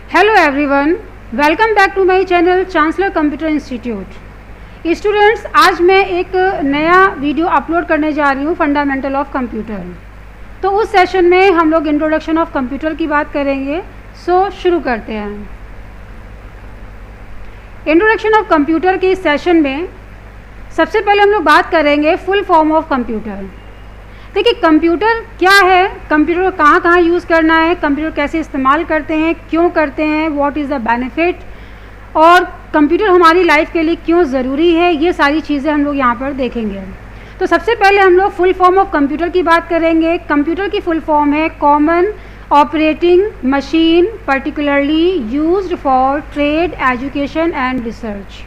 Hello everyone, welcome back to my channel Chancellor Computer Institute. Students, आज मैं एक नया वीडियो अपलोड करने जा रही हूँ फंडामेंटल ऑफ कंप्यूटर। तो उस सेशन में हम लोग इंट्रोडक्शन ऑफ कंप्यूटर की बात करेंगे। सो शुरू करते हैं। इंट्रोडक्शन ऑफ कंप्यूटर के इस सेशन में सबसे पहले हम लोग बात करेंगे फुल फॉर्म ऑफ कंप्यूटर। देखिए, कंप्यूटर क्या है, कंप्यूटर कहाँ कहाँ यूज़ करना है, कंप्यूटर कैसे इस्तेमाल करते हैं, क्यों करते हैं, व्हाट इज़ द बेनिफिट, और कंप्यूटर हमारी लाइफ के लिए क्यों ज़रूरी है, ये सारी चीज़ें हम लोग यहाँ पर देखेंगे। तो सबसे पहले हम लोग फुल फॉर्म ऑफ कंप्यूटर की बात करेंगे। कंप्यूटर की फुल फॉर्म है common operating machine particularly used for trade, education and research.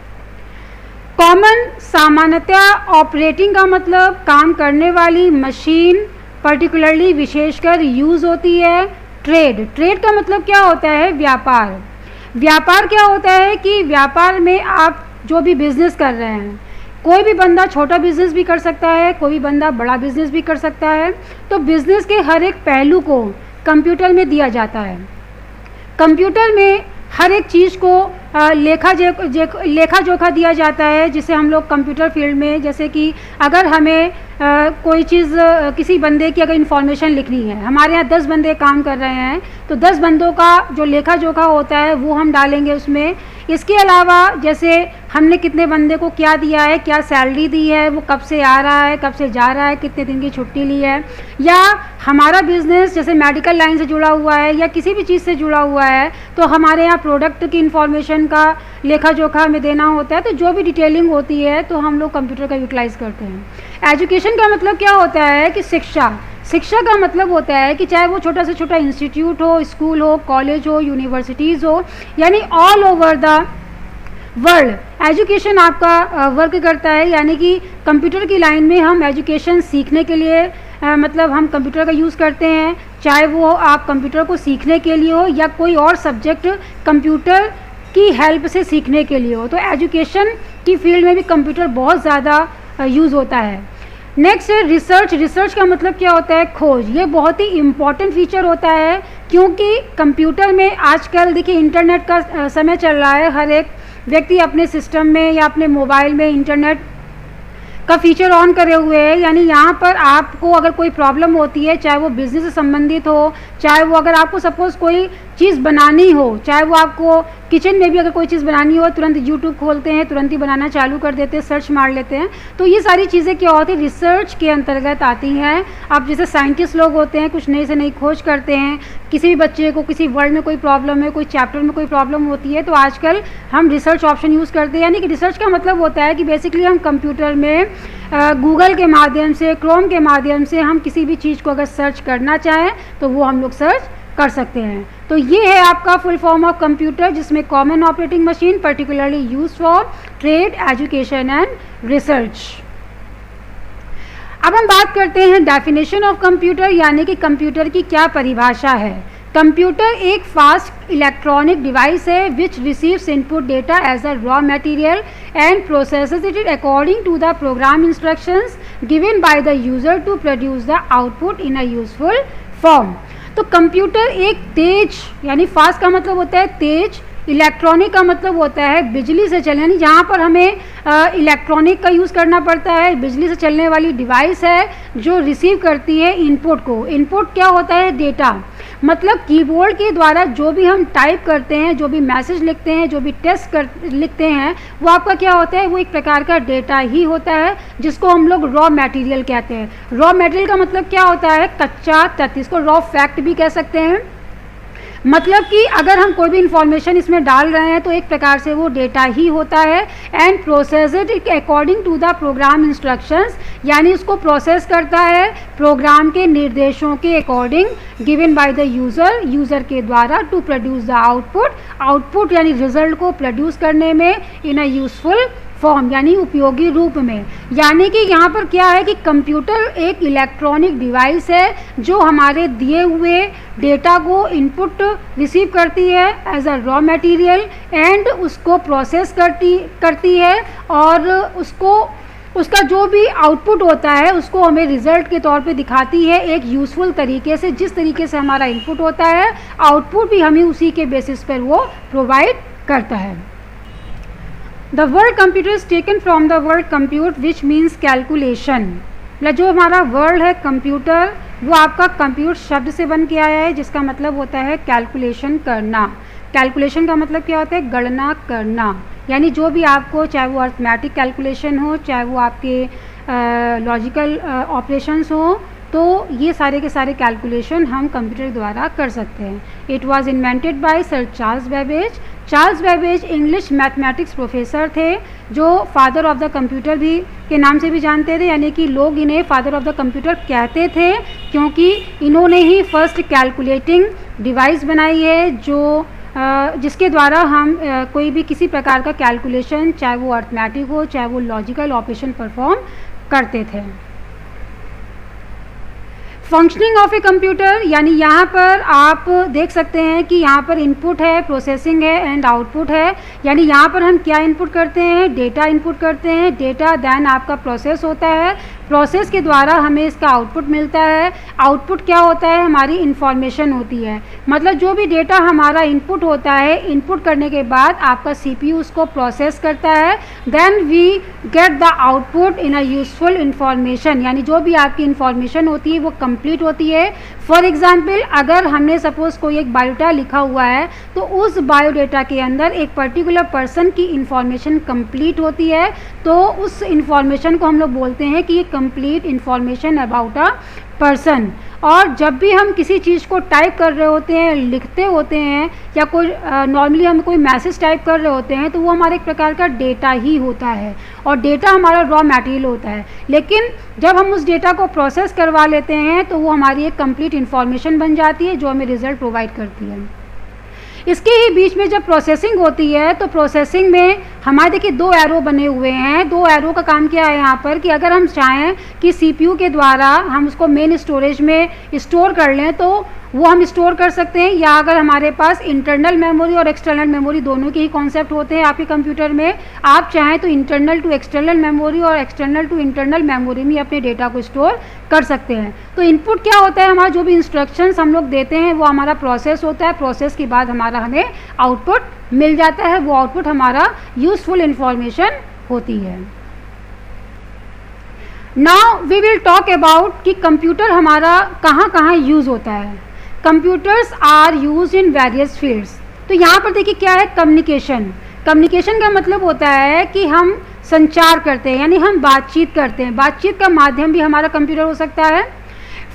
Common सामान्यतः ऑपरेटिंग का मतलब काम करने वाली मशीन, पर्टिकुलरली विशेषकर यूज़ होती है। ट्रेड का मतलब क्या होता है, व्यापार। व्यापार क्या होता है कि व्यापार में आप जो भी बिजनेस कर रहे हैं, कोई भी बंदा छोटा बिजनेस भी कर सकता है, कोई भी बंदा बड़ा बिजनेस भी कर सकता है। तो बिजनेस के हर एक पहलू को कंप्यूटर में दिया जाता है। कंप्यूटर में हर एक चीज़ को लेखा जोखा दिया जाता है, जिसे हम लोग कंप्यूटर फील्ड में, जैसे कि अगर हमें कोई चीज़ किसी बंदे की अगर इन्फॉर्मेशन लिखनी है, हमारे यहाँ 10 बंदे काम कर रहे हैं, तो 10 बंदों का जो लेखा जोखा होता है वो हम डालेंगे उसमें। इसके अलावा जैसे हमने कितने बंदे को क्या दिया है, क्या सैलरी दी है, वो कब से आ रहा है, कब से जा रहा है, कितने दिन की छुट्टी ली है, या हमारा बिजनेस जैसे मेडिकल लाइन से जुड़ा हुआ है या किसी भी चीज़ से जुड़ा हुआ है, तो हमारे यहाँ प्रोडक्ट की इन्फॉर्मेशन का लेखा जोखा हमें देना होता है। तो जो भी डिटेलिंग होती है तो हम लोग कंप्यूटर का यूटिलाइज़ करते हैं। एजुकेशन का मतलब क्या होता है कि शिक्षा का मतलब होता है कि चाहे वो छोटा से छोटा इंस्टीट्यूट हो, स्कूल हो, कॉलेज हो, यूनिवर्सिटीज़ हो, यानी all over the world education आपका वर्क करता है। यानी कि कंप्यूटर की लाइन में हम एजुकेशन सीखने के लिए मतलब हम कंप्यूटर का यूज़ करते हैं, चाहे वो आप कंप्यूटर को सीखने के लिए हो या कोई और सब्जेक्ट कंप्यूटर की हेल्प से सीखने के लिए हो। तो एजुकेशन की फील्ड में भी कंप्यूटर बहुत ज़्यादा यूज़ होता है। नेक्स्ट है रिसर्च। रिसर्च का मतलब क्या होता है, खोज। ये बहुत ही इम्पॉर्टेंट फीचर होता है, क्योंकि कंप्यूटर में आजकल देखिए इंटरनेट का समय चल रहा है। हर एक व्यक्ति अपने सिस्टम में या अपने मोबाइल में इंटरनेट का फीचर ऑन करे हुए है। यानी यहाँ पर आपको अगर कोई प्रॉब्लम होती है, चाहे वो बिज़नेस से संबंधित हो, चाहे वो अगर आपको सपोज़ कोई चीज़ बनानी हो, चाहे वो आपको किचन में भी अगर कोई चीज़ बनानी हो, तुरंत यूट्यूब खोलते हैं, तुरंत ही बनाना चालू कर देते हैं, सर्च मार लेते हैं। तो ये सारी चीज़ें क्या होती है, रिसर्च के अंतर्गत आती हैं। अब जैसे साइंटिस्ट लोग होते हैं, कुछ नई से नई खोज करते हैं। किसी भी बच्चे को किसी वर्ड में कोई प्रॉब्लम है, कोई चैप्टर में कोई प्रॉब्लम होती है, तो आजकल हम रिसर्च ऑप्शन यूज़ करते हैं। यानी कि रिसर्च का मतलब होता है कि बेसिकली हम कंप्यूटर में गूगल के माध्यम से, क्रोम के माध्यम से हम किसी भी चीज़ को अगर सर्च करना चाहें तो वो हम लोग सर्च कर सकते हैं। तो ये है आपका फुल फॉर्म ऑफ कंप्यूटर, जिसमें common operating machine particularly use for trade, education and research. अब हम बात करते हैं डेफिनेशन ऑफ कंप्यूटर, यानी कि कंप्यूटर की क्या परिभाषा है। कंप्यूटर एक फास्ट इलेक्ट्रॉनिक डिवाइस है which receives input data as a raw material and processes it according to the program instructions given by the user to produce the output in a useful form. तो computer एक तेज, यानी fast का मतलब होता है तेज, electronic का मतलब होता है बिजली से चलने, यानी जहाँ पर हमें इलेक्ट्रॉनिक का यूज़ करना पड़ता है। बिजली से चलने वाली डिवाइस है जो रिसीव करती है इनपुट को। इनपुट क्या होता है, डेटा। मतलब कीबोर्ड के द्वारा जो भी हम टाइप करते हैं, जो भी मैसेज लिखते हैं, जो भी टेक्स्ट लिखते हैं, वो आपका क्या होता है, वो एक प्रकार का डेटा ही होता है, जिसको हम लोग रॉ मटेरियल कहते हैं। रॉ मटेरियल का मतलब क्या होता है, कच्चा तत्व। इसको रॉ फैक्ट भी कह सकते हैं। मतलब कि अगर हम कोई भी इंफॉर्मेशन इसमें डाल रहे हैं तो एक प्रकार से वो डेटा ही होता है। And processed it according to the program instructions, यानी उसको प्रोसेस करता है प्रोग्राम के निर्देशों के according given by the user के द्वारा टू प्रोड्यूस द आउटपुट यानी रिजल्ट को प्रोड्यूस करने में इन अ यूजफुल फॉर्म, यानी उपयोगी रूप में। यानी कि यहाँ पर क्या है कि कंप्यूटर एक इलेक्ट्रॉनिक डिवाइस है जो हमारे दिए हुए डेटा को इनपुट रिसीव करती है as a raw material and उसको प्रोसेस करती है और उसको उसका जो भी आउटपुट होता है उसको हमें रिजल्ट के तौर पे दिखाती है एक यूज़फुल तरीके से। जिस तरीके से हमारा इनपुट होता है आउटपुट भी हमें उसी के बेसिस पर वो प्रोवाइड करता है। The word computer is taken from the word compute which means calculation. मतलब जो हमारा वर्ड है कंप्यूटर वो आपका कंप्यूट शब्द से बन के आया है, जिसका मतलब होता है कैलकुलेशन करना। कैलकुलेशन का मतलब क्या होता है? गणना करना। यानी जो भी आपको, चाहे वो अर्थमेटिक कैलकुलेशन हो, चाहे वो आपके लॉजिकल ऑपरेशंस हो, तो ये सारे के सारे कैलकुलेशन हम कंप्यूटर द्वारा कर सकते हैं। It was invented by sir Charles Babbage. Charles Babbage English mathematics professor थे, जो फादर ऑफ द कंप्यूटर भी के नाम से भी जानते थे। यानी कि लोग इन्हें फादर ऑफ द कंप्यूटर कहते थे, क्योंकि इन्होंने ही फर्स्ट कैलकुलेटिंग डिवाइस बनाई है, जो जिसके द्वारा हम कोई भी किसी प्रकार का कैलकुलेशन, चाहे वो अर्थमेटिक हो, चाहे वो लॉजिकल ऑपरेशन परफॉर्म करते थे। फंक्शनिंग ऑफ ए कंप्यूटर, यानी यहाँ पर आप देख सकते हैं कि यहाँ पर इनपुट है, प्रोसेसिंग है एंड आउटपुट है। यानी यहाँ पर हम क्या इनपुट करते हैं? डेटा इनपुट करते हैं। डेटा देन आपका प्रोसेस होता है, प्रोसेस के द्वारा हमें इसका आउटपुट मिलता है। आउटपुट क्या होता है? हमारी इंफॉर्मेशन होती है। मतलब जो भी डेटा हमारा इनपुट होता है, इनपुट करने के बाद आपका सीपीयू उसको प्रोसेस करता है, then we get the output in a useful information. यानी जो भी आपकी इंफॉर्मेशन होती है वो कंप्लीट होती है। फॉर एग्जाम्पल, अगर हमने सपोज कोई एक बायोडाटा लिखा हुआ है, तो उस बायोडाटा के अंदर एक पर्टिकुलर पर्सन की इंफॉर्मेशन कंप्लीट होती है, तो उस इंफॉर्मेशन को हम लोग बोलते हैं कि ये complete information about a person. और जब भी हम किसी चीज़ को टाइप कर रहे होते हैं, लिखते होते हैं, या कोई नॉर्मली हम कोई मैसेज टाइप कर रहे होते हैं, तो वो हमारे एक प्रकार का डेटा ही होता है, और डेटा हमारा रॉ मटेरियल होता है। लेकिन जब हम उस डेटा को प्रोसेस करवा लेते हैं तो वो हमारी एक कंप्लीट इन्फॉर्मेशन बन जाती है, जो हमें रिजल्ट प्रोवाइड करती है। इसके ही बीच में जब प्रोसेसिंग होती है, तो प्रोसेसिंग में हमारे देखिए दो एरो बने हुए हैं। दो एरो का काम क्या है यहाँ पर, कि अगर हम चाहें कि सीपीयू के द्वारा हम उसको मेन स्टोरेज में स्टोर कर लें, तो वो हम स्टोर कर सकते हैं। या अगर हमारे पास इंटरनल मेमोरी और एक्सटर्नल मेमोरी दोनों के ही कॉन्सेप्ट होते हैं आपके कंप्यूटर में, आप चाहें तो इंटरनल टू एक्सटर्नल मेमोरी और एक्सटर्नल टू इंटरनल मेमोरी में अपने डेटा को स्टोर कर सकते हैं। तो इनपुट क्या होता है? हमारा जो भी इंस्ट्रक्शंस हम लोग देते हैं वो हमारा प्रोसेस होता है। प्रोसेस के बाद हमें आउटपुट मिल जाता है। वो आउटपुट हमारा यूजफुल इंफॉर्मेशन होती है। Now we will talk about कि कंप्यूटर हमारा कहाँ कहाँ यूज़ होता है। Computers are use in various fields. तो यहाँ पर देखिए क्या है? कम्युनिकेशन। कम्युनिकेशन का मतलब होता है कि हम संचार करते हैं, यानी हम बातचीत करते हैं। बातचीत का माध्यम भी हमारा कंप्यूटर हो सकता है।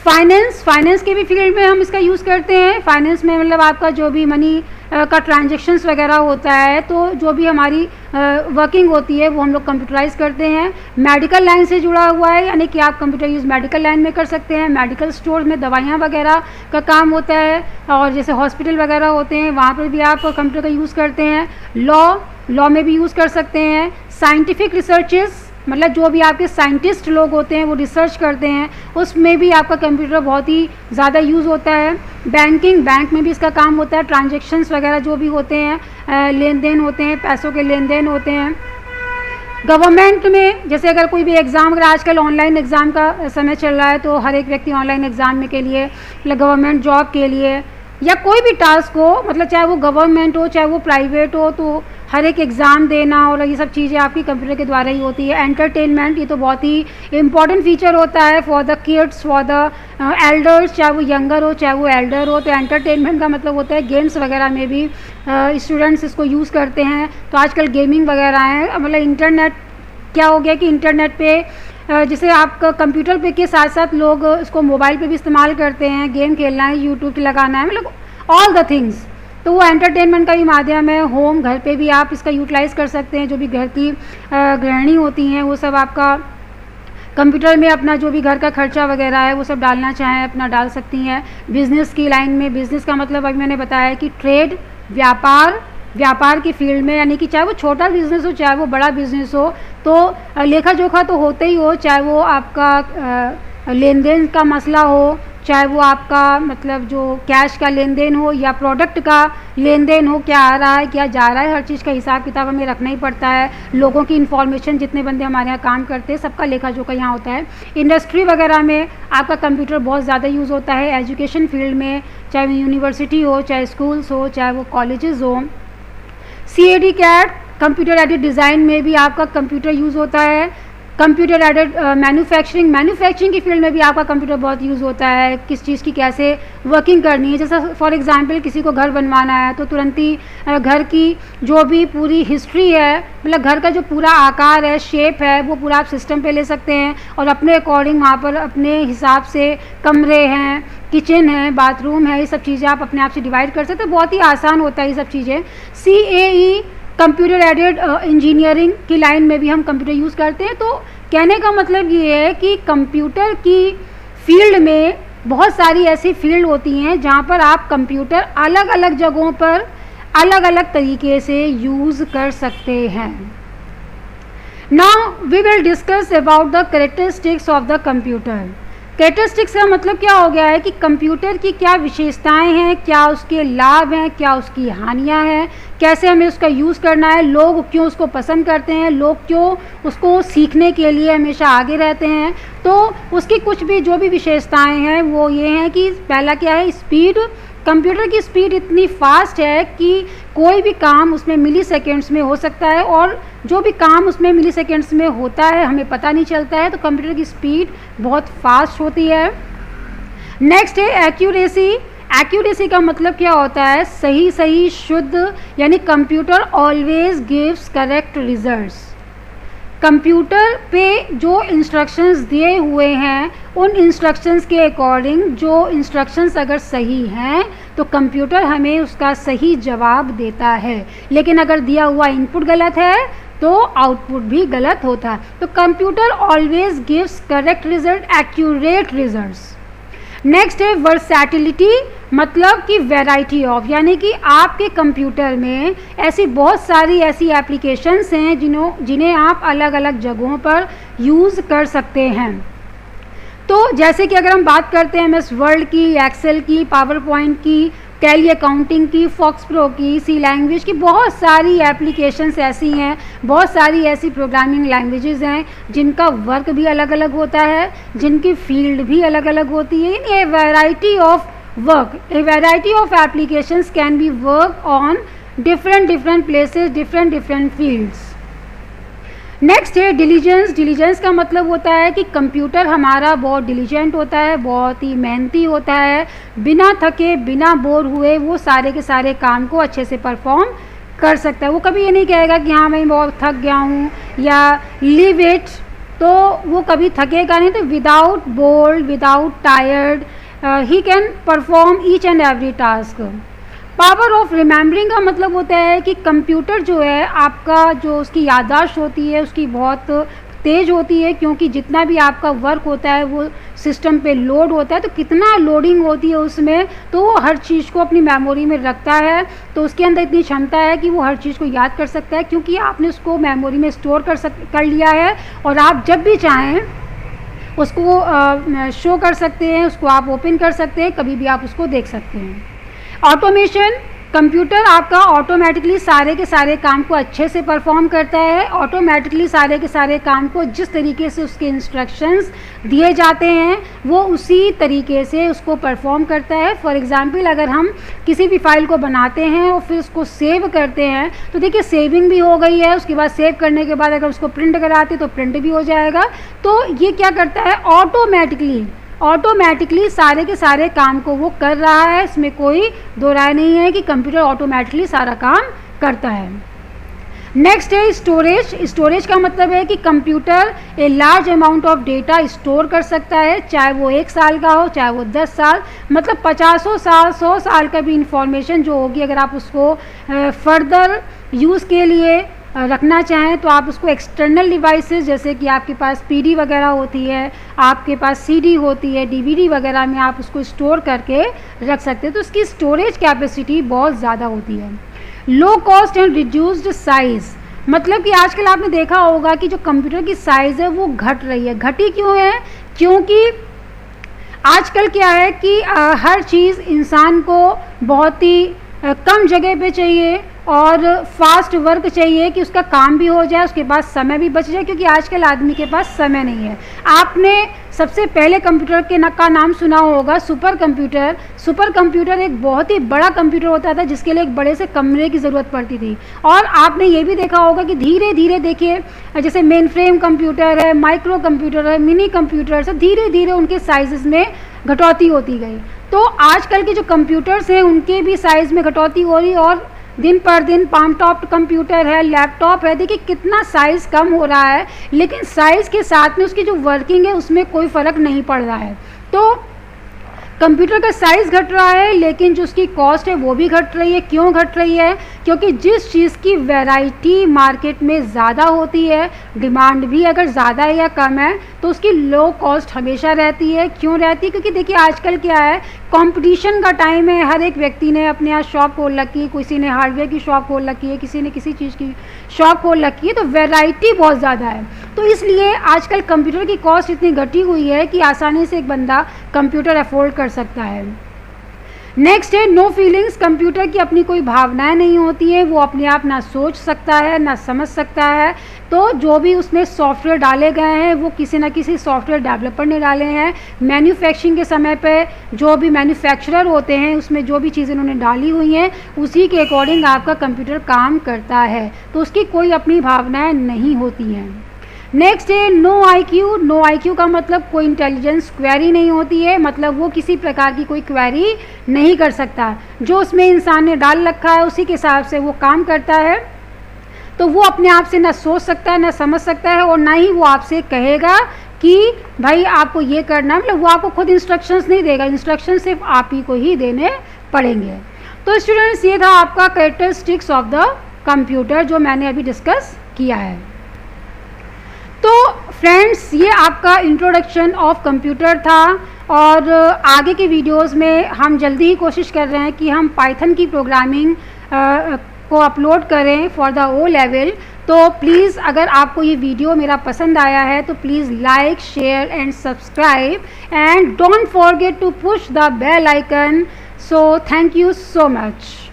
फाइनेंस के भी फील्ड में हम इसका यूज़ करते हैं। फाइनेंस में मतलब आपका जो भी मनी का ट्रांजैक्शंस वगैरह होता है, तो जो भी हमारी वर्किंग होती है वो हम लोग कंप्यूटराइज करते हैं। मेडिकल लाइन से जुड़ा हुआ है, यानी कि आप कंप्यूटर यूज़ मेडिकल लाइन में कर सकते हैं। मेडिकल स्टोर में दवाइयाँ वगैरह का काम होता है, और जैसे हॉस्पिटल वगैरह होते हैं वहाँ पर भी आप कंप्यूटर का यूज़ करते हैं। लॉ में भी यूज़ कर सकते हैं। साइंटिफिक रिसर्चेस, मतलब जो भी आपके साइंटिस्ट लोग होते हैं वो रिसर्च करते हैं, उसमें भी आपका कंप्यूटर बहुत ही ज़्यादा यूज़ होता है। बैंक में भी इसका काम होता है। ट्रांजैक्शंस वगैरह जो भी होते हैं, लेन देन होते हैं, पैसों के लेन देन होते हैं। गवर्नमेंट में जैसे अगर कोई भी एग्ज़ाम, अगर आजकल ऑनलाइन एग्ज़ाम का समय चल रहा है, तो हर एक व्यक्ति ऑनलाइन एग्ज़ाम के लिए, मतलब गवर्नमेंट जॉब के लिए, या कोई भी टास्क हो, मतलब चाहे वो गवर्नमेंट हो चाहे वो प्राइवेट हो, तो हर एक एग्ज़ाम देना और ये सब चीज़ें आपकी कंप्यूटर के द्वारा ही होती है। एंटरटेनमेंट, ये तो बहुत ही इम्पॉर्टेंट फीचर होता है for the kids, for the elders, चाहे वो यंगर हो चाहे वो एल्डर हो। तो एंटरटेनमेंट का मतलब होता है गेम्स वगैरह में भी स्टूडेंट्स इसको यूज़ करते हैं। तो आजकल गेमिंग वगैरह है, मतलब इंटरनेट क्या हो गया कि इंटरनेट पे जैसे आपका कंप्यूटर पे के साथ साथ लोग इसको मोबाइल पे भी इस्तेमाल करते हैं। गेम खेलना है, यूट्यूब लगाना है, मतलब ऑल द थिंग्स। तो वो एंटरटेनमेंट का भी माध्यम है। होम, घर पे भी आप इसका यूटिलाइज़ कर सकते हैं। जो भी घर की गृहिणी होती हैं वो सब आपका कंप्यूटर में अपना जो भी घर का खर्चा वगैरह है वो सब डालना चाहें अपना डाल सकती हैं। बिज़नेस की लाइन में, बिज़नेस का मतलब अभी मैंने बताया कि ट्रेड, व्यापार की फील्ड में, यानी कि चाहे वो छोटा बिज़नेस हो चाहे वो बड़ा बिज़नेस हो, तो लेखा जोखा तो होते ही हो, चाहे वो आपका लेन देन का मसला हो, चाहे वो आपका मतलब जो कैश का लेन देन हो या प्रोडक्ट का लेन देन हो, क्या आ रहा है क्या जा रहा है, हर चीज़ का हिसाब किताब हमें रखना ही पड़ता है। लोगों की इन्फॉर्मेशन, जितने बंदे हमारे यहाँ काम करते हैं सबका लेखा जोखा यहाँ होता है। इंडस्ट्री वगैरह में आपका कंप्यूटर बहुत ज़्यादा यूज़ होता है। एजुकेशन फील्ड में, चाहे वो यूनिवर्सिटी हो, चाहे स्कूल्स हो, चाहे वो कॉलेजेस हो। CAD CAD computer aided design में भी आपका कंप्यूटर यूज़ होता है। कंप्यूटर एडेड मैन्युफैक्चरिंग की फील्ड में भी आपका कंप्यूटर बहुत यूज़ होता है। किस चीज़ की कैसे वर्किंग करनी है, जैसा फॉर एग्जांपल किसी को घर बनवाना है तो तुरंत ही घर की जो भी पूरी हिस्ट्री है, मतलब घर का जो पूरा आकार है, शेप है, वो पूरा आप सिस्टम पे ले सकते हैं और अपने अकॉर्डिंग वहाँ पर अपने हिसाब से कमरे हैं, किचन है, बाथरूम है, ये सब चीज़ें आप अपने आप से डिवाइड कर सकते हैं। बहुत ही आसान होता है ये सब चीज़ें। CAE कंप्यूटर एडेड इंजीनियरिंग की लाइन में भी हम कंप्यूटर यूज़ करते हैं। तो कहने का मतलब ये है कि कंप्यूटर की फील्ड में बहुत सारी ऐसी फील्ड होती हैं जहाँ पर आप कंप्यूटर अलग अलग जगहों पर अलग अलग तरीके से यूज़ कर सकते हैं। Now we will discuss about the characteristics of the computer. Characteristics का मतलब क्या हो गया है कि कंप्यूटर की क्या विशेषताएं हैं, क्या उसके लाभ हैं, क्या उसकी हानियां हैं, कैसे हमें उसका यूज़ करना है, लोग क्यों उसको पसंद करते हैं, लोग क्यों उसको सीखने के लिए हमेशा आगे रहते हैं। तो उसकी कुछ भी जो भी विशेषताएं हैं वो ये हैं कि पहला क्या है, स्पीड। कंप्यूटर की स्पीड इतनी फास्ट है कि कोई भी काम उसमें मिली सेकेंड्स में हो सकता है और जो भी काम उसमें मिली सेकेंड्स में होता है हमें पता नहीं चलता है। तो कंप्यूटर की स्पीड बहुत फास्ट होती है। नेक्स्ट है एक्यूरेसी। एक्यूरेसी का मतलब क्या होता है, सही शुद्ध, यानी computer always gives correct results. Computer पे जो इंस्ट्रक्शंस दिए हुए हैं उन इंस्ट्रक्शंस के अकॉर्डिंग जो इंस्ट्रक्शंस अगर सही हैं तो कंप्यूटर हमें उसका सही जवाब देता है, लेकिन अगर दिया हुआ इनपुट गलत है तो आउटपुट भी गलत होता है। तो computer always gives correct result, accurate results. Next है वर्सैटिलिटी, मतलब कि वैरायटी ऑफ, यानी कि आपके कंप्यूटर में ऐसी बहुत सारी ऐसी एप्लीकेशंस हैं जिन्हें आप अलग अलग जगहों पर यूज़ कर सकते हैं। तो जैसे कि अगर हम बात करते हैं MS वर्ड की, एक्सेल की, पावर पॉइंट की, टैली अकाउंटिंग की, फॉक्स प्रो की, सी लैंग्वेज की, बहुत सारी एप्लीकेशंस ऐसी हैं, बहुत सारी ऐसी प्रोग्रामिंग लैंग्वेजेस हैं जिनका वर्क भी अलग अलग होता है, जिनकी फील्ड भी अलग अलग होती है। यानी ए variety of work, A variety of applications can be work on different places, different fields. Next है डिलीजेंस। डिलीजेंस का मतलब होता है कि कंप्यूटर हमारा बहुत डिलीजेंट होता है, बहुत ही मेहनती होता है, बिना थके बिना बोर हुए वो सारे के सारे काम को अच्छे से परफॉर्म कर सकता है। वो कभी ये नहीं कहेगा कि हाँ मैं बहुत थक गया हूँ या लीव इट, तो वो कभी थकेगा नहीं। तो without board, without tired, he can perform each and every task. Power of remembering का मतलब होता है कि कंप्यूटर जो है आपका, जो उसकी याददाश्त होती है उसकी बहुत तेज़ होती है, क्योंकि जितना भी आपका वर्क होता है वो सिस्टम पे लोड होता है। तो कितना लोडिंग होती है उसमें, तो वो हर चीज़ को अपनी मेमोरी में रखता है। तो उसके अंदर इतनी क्षमता है कि वो हर चीज़ को याद कर सकता है, क्योंकि आपने उसको मेमोरी में स्टोर कर लिया है और आप जब भी चाहें उसको शो कर सकते हैं, उसको आप ओपन कर सकते हैं, कभी भी आप उसको देख सकते हैं। ऑटोमेशन, कंप्यूटर आपका ऑटोमेटिकली सारे के सारे काम को अच्छे से परफॉर्म करता है। ऑटोमेटिकली सारे के सारे काम को जिस तरीके से उसके इंस्ट्रक्शंस दिए जाते हैं वो उसी तरीके से उसको परफॉर्म करता है। फॉर एग्जांपल अगर हम किसी भी फाइल को बनाते हैं और फिर उसको सेव करते हैं तो देखिए सेविंग भी हो गई है, उसके बाद सेव करने के बाद अगर उसको प्रिंट कराते तो प्रिंट भी हो जाएगा। तो ये क्या करता है, ऑटोमेटिकली सारे के सारे काम को वो कर रहा है। इसमें कोई दो राय नहीं है कि कंप्यूटर ऑटोमेटिकली सारा काम करता है। नेक्स्ट है स्टोरेज। स्टोरेज का मतलब है कि computer a large amount of data store कर सकता है, चाहे वो 1 साल का हो चाहे वो 10 साल, मतलब 50 साल 100 साल का भी इंफॉर्मेशन जो होगी अगर आप उसको फर्दर यूज़ के लिए रखना चाहें तो आप उसको एक्सटर्नल डिवाइसेस, जैसे कि आपके पास PD वगैरह होती है, आपके पास CD होती है, DVD वगैरह में आप उसको स्टोर करके रख सकते हैं। तो उसकी स्टोरेज कैपेसिटी बहुत ज़्यादा होती है। Low cost and reduced size, मतलब कि आजकल आपने देखा होगा कि जो कंप्यूटर की साइज़ है वो घट रही है। घटी क्यों है? क्योंकि आजकल क्या है कि हर चीज़ इंसान को बहुत ही कम जगह पे चाहिए और फास्ट वर्क चाहिए कि उसका काम भी हो जाए, उसके बाद समय भी बच जाए, क्योंकि आजकल आदमी के पास समय नहीं है। आपने सबसे पहले कंप्यूटर का नाम सुना होगा, सुपर कंप्यूटर। सुपर कंप्यूटर एक बहुत ही बड़ा कंप्यूटर होता था जिसके लिए एक बड़े से कमरे की ज़रूरत पड़ती थी। और आपने ये भी देखा होगा कि धीरे धीरे देखिए, जैसे मेन फ्रेम कंप्यूटर है, माइक्रो कंप्यूटर है, मिनी कंप्यूटर, सब धीरे धीरे उनके साइज़ में घटौती होती गई। तो आजकल के जो कंप्यूटर्स हैं उनके भी साइज़ में घटौती हो रही, और दिन पर दिन पाम टॉप कंप्यूटर है, लैपटॉप है, देखिए कितना साइज़ कम हो रहा है, लेकिन साइज़ के साथ में उसकी जो वर्किंग है उसमें कोई फ़र्क नहीं पड़ रहा है। तो कंप्यूटर का साइज़ घट रहा है, लेकिन जो उसकी कॉस्ट है वो भी घट रही है। क्यों घट रही है? क्योंकि जिस चीज़ की वैरायटी मार्केट में ज़्यादा होती है, डिमांड भी अगर ज़्यादा है या कम है, तो उसकी लो कॉस्ट हमेशा रहती है। क्यों रहती है? क्योंकि देखिए आजकल क्या है, कंपटीशन का टाइम है। हर एक व्यक्ति ने अपने यहाँ शॉप खोल रखी है, किसी ने हार्डवेयर की शॉप खोल रखी है, किसी ने किसी चीज़ की शॉप खोल रखी है, तो वैरायटी बहुत ज़्यादा है। तो इसलिए आजकल कंप्यूटर की कॉस्ट इतनी घटी हुई है कि आसानी से एक बंदा कंप्यूटर अफोर्ड कर सकता है। नेक्स्ट है नो फीलिंग्स। कंप्यूटर की अपनी कोई भावनाएं नहीं होती है, वो अपने आप ना सोच सकता है ना समझ सकता है। तो जो भी उसमें सॉफ्टवेयर डाले गए हैं वो किसी न किसी सॉफ्टवेयर डेवलपर ने डाले हैं। मैन्युफैक्चरिंग के समय पे जो भी मैन्युफैक्चरर होते हैं उसमें जो भी चीज़ें उन्होंने डाली हुई हैं उसी के अकॉर्डिंग आपका कंप्यूटर काम करता है, तो उसकी कोई अपनी भावनाएँ नहीं होती हैं। नेक्स्ट है नो IQ। नो IQ का मतलब कोई इंटेलिजेंस क्वेरी नहीं होती है, मतलब वो किसी प्रकार की कोई क्वेरी नहीं कर सकता। जो उसमें इंसान ने डाल रखा है उसी के हिसाब से वो काम करता है। तो वो अपने आप से ना सोच सकता है ना समझ सकता है, और ना ही वो आपसे कहेगा कि भाई आपको ये करना है, मतलब वो आपको खुद इंस्ट्रक्शंस नहीं देगा, इंस्ट्रक्शन सिर्फ आप ही को ही देने पड़ेंगे। तो स्टूडेंट्स, ये था आपका कैरेक्टरिस्टिक्स ऑफ द कंप्यूटर जो मैंने अभी डिस्कस किया है। तो फ्रेंड्स, ये आपका इंट्रोडक्शन ऑफ कंप्यूटर था, और आगे के वीडियोस में हम जल्दी ही कोशिश कर रहे हैं कि हम पाइथन की प्रोग्रामिंग को अपलोड करें फॉर द O लेवल। तो प्लीज़ अगर आपको ये वीडियो मेरा पसंद आया है तो please like, share and subscribe, and don't forget to push the bell icon. So thank you so much.